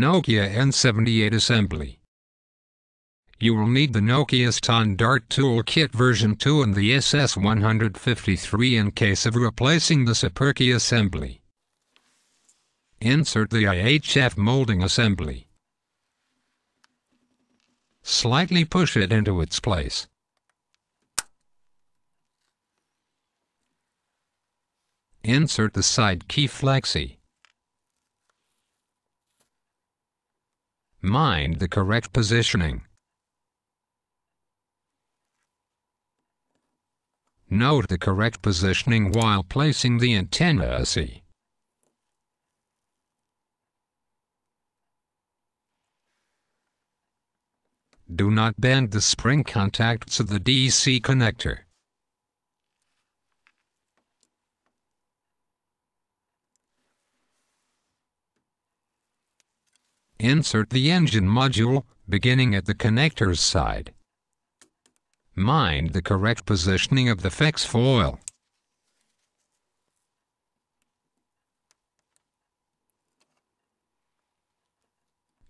Nokia N78 Assembly. You will need the Nokia Standard Toolkit version 2 and the SS153 in case of replacing the Superkey assembly. Insert the IHF molding assembly. Slightly push it into its place. Insert the side key flexi. Mind the correct positioning. Note the correct positioning while placing the antenna AC. Do not bend the spring contacts of the DC connector. Insert the engine module, beginning at the connector's side. Mind the correct positioning of the flex foil.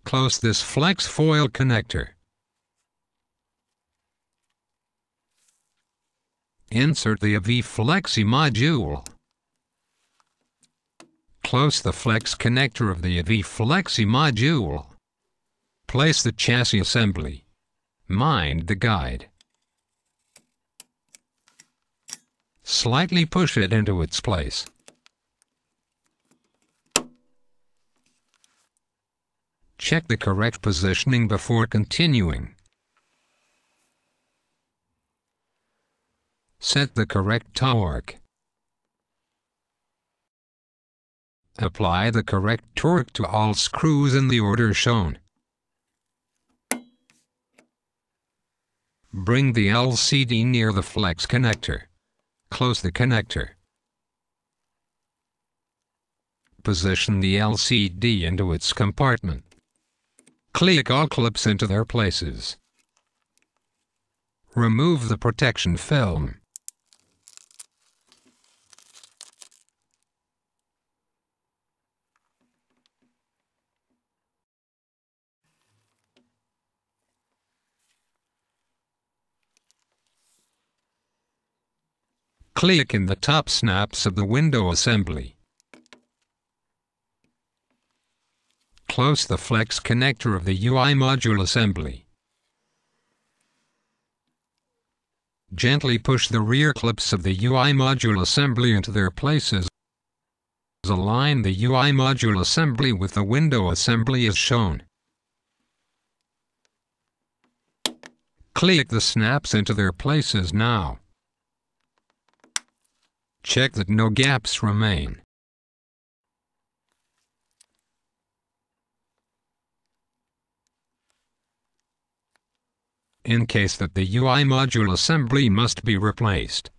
Close this flex foil connector. Insert the AV flexi module. Close the flex connector of the AV flexi module. Place the chassis assembly. Mind the guide. Slightly push it into its place. Check the correct positioning before continuing. Set the correct torque. Apply the correct torque to all screws in the order shown. Bring the LCD near the flex connector. Close the connector. Position the LCD into its compartment. Click all clips into their places. Remove the protection film. Click in the top snaps of the window assembly. Close the flex connector of the UI module assembly. Gently push the rear clips of the UI module assembly into their places. Align the UI module assembly with the window assembly as shown. Click the snaps into their places now. Check that no gaps remain. In case that the UI module assembly must be replaced,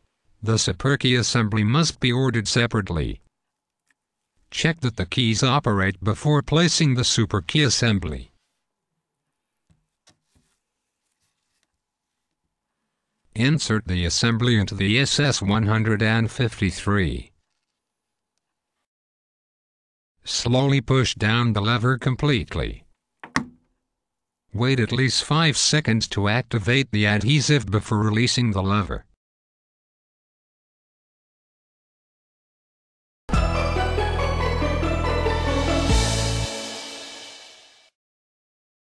the Superkey assembly must be ordered separately. Check that the keys operate before placing the Superkey assembly. Insert the assembly into the SS153. Slowly push down the lever completely. Wait at least 5 seconds to activate the adhesive before releasing the lever.